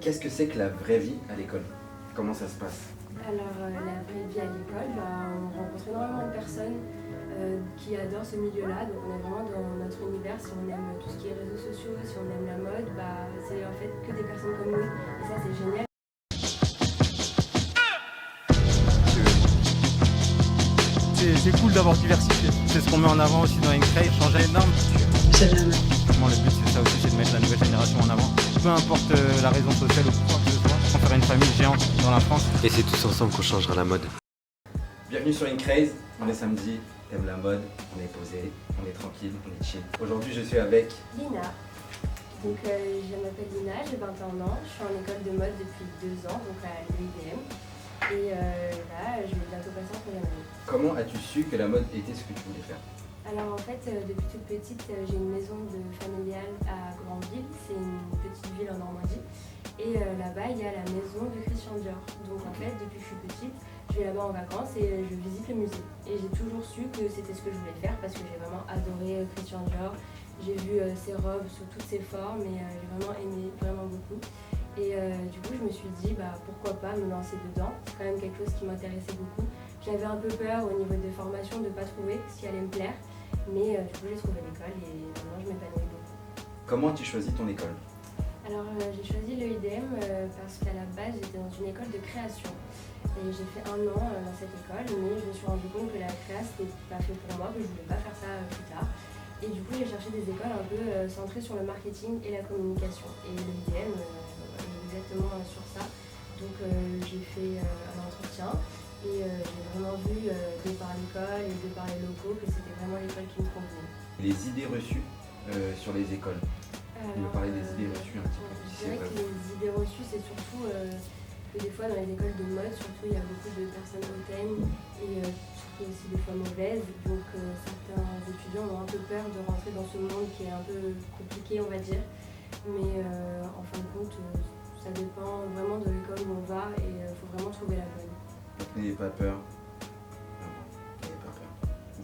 Qu'est-ce que c'est que la vraie vie à l'école? Comment ça se passe? Alors, la vraie vie à l'école, on rencontre énormément de personnes qui adorent ce milieu-là. Donc, on est vraiment dans notre univers. Si on aime tout ce qui est réseaux sociaux, si on aime la mode, c'est en fait que des personnes comme nous. Et ça, c'est génial. C'est cool d'avoir diversifié. C'est ce qu'on met en avant aussi dans Incrave, changer les normes. Le but, c'est ça aussi, c'est de mettre la nouvelle génération en avant. Peu importe la raison sociale ou quoi que ce soit, on fera une famille géante dans la France. Et c'est tous ensemble qu'on changera la mode. Bienvenue sur Incrave, on est samedi, t'aimes la mode, on est posé, on est tranquille, on est chill. Aujourd'hui je suis avec Lina. Donc, je m'appelle Lina, j'ai 21 ans. Je suis en école de mode depuis 2 ans, donc à l'UIDM. Et là, je vais bientôt passer en première année. Comment as-tu su que la mode était ce que tu voulais faire? Alors en fait, depuis toute petite, j'ai une maison familiale à Granville, c'est une petite ville en Normandie. Et là-bas, il y a la maison de Christian Dior. Donc en fait, depuis que je suis petite, je vais là-bas en vacances et je visite le musée. Et j'ai toujours su que c'était ce que je voulais faire parce que j'ai vraiment adoré Christian Dior. J'ai vu ses robes sous toutes ses formes et j'ai vraiment aimé, vraiment beaucoup. Et du coup, je me suis dit, pourquoi pas me lancer dedans. C'est quand même quelque chose qui m'intéressait beaucoup. J'avais un peu peur au niveau des formations de ne pas trouver ce qui allait me plaire. Mais du coup, j'ai trouvé l'école et maintenant, je m'épanouis beaucoup. Comment tu choisis ton école? Alors, j'ai choisi l'EIDM parce qu'à la base, j'étais dans une école de création. Et j'ai fait 1 an dans cette école, mais je me suis rendu compte que la classe n'était pas fait pour moi, que je ne voulais pas faire ça plus tard. Et du coup, j'ai cherché des écoles un peu centrées sur le marketing et la communication. Et l'EIDM est exactement sur ça. Donc, j'ai fait un entretien. Et j'ai vraiment vu, de par l'école et de par les locaux, que c'était vraiment l'école qui me convenait. Les idées reçues sur les écoles. Tu me parlais des idées reçues un petit peu. Je dirais que les idées reçues, c'est surtout que des fois dans les écoles de mode, surtout il y a beaucoup de personnes hautaines et surtout aussi des fois mauvaises. Donc certains étudiants ont un peu peur de rentrer dans ce monde qui est un peu compliqué, on va dire. Mais en fin de compte, ça dépend vraiment de l'école où on va et il faut vraiment trouver la bonne. N'ayez pas peur. N'ayez pas peur.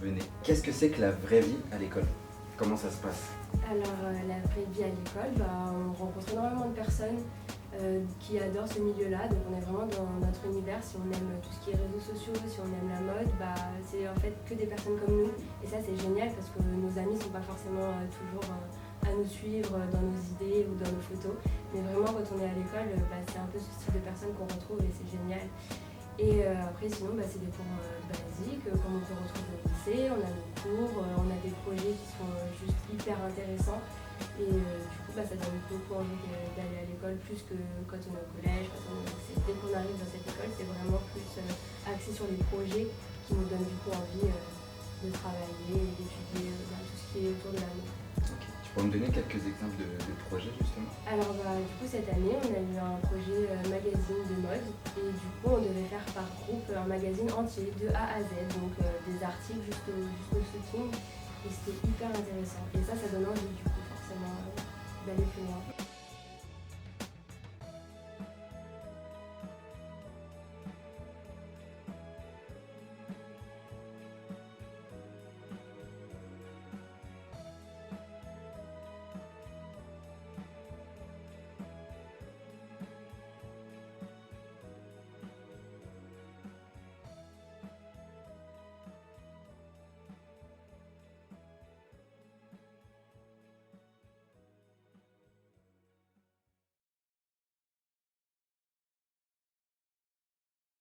Venez. Qu'est-ce que c'est que la vraie vie à l'école? Comment ça se passe? Alors, la vraie vie à l'école, on rencontre énormément de personnes qui adorent ce milieu-là. Donc, on est vraiment dans notre univers. Si on aime tout ce qui est réseaux sociaux, si on aime la mode, c'est en fait que des personnes comme nous. Et ça, c'est génial parce que nos amis ne sont pas forcément toujours à nous suivre dans nos idées ou dans nos photos. Mais vraiment, quand on est à l'école, c'est un peu ce style de personnes qu'on retrouve et c'est génial. Et après, sinon, c'est des cours basiques, comme on peut retrouver au lycée. On a nos cours, on a des projets qui sont juste hyper intéressants. Et du coup, ça donne beaucoup envie d'aller à l'école, plus que quand on est au collège, quand on est au lycée. Dès qu'on arrive dans cette école, c'est vraiment plus axé sur les projets qui nous donnent du coup envie de travailler et d'étudier tout ce qui est autour de la mode. Okay. Tu peux me donner quelques exemples de projets justement? Alors du coup cette année on a eu un projet magazine de mode et du coup on devait faire par groupe un magazine entier de A à Z, donc des articles jusqu'au shooting et c'était hyper intéressant et ça donne envie du coup forcément d'aller plus loin.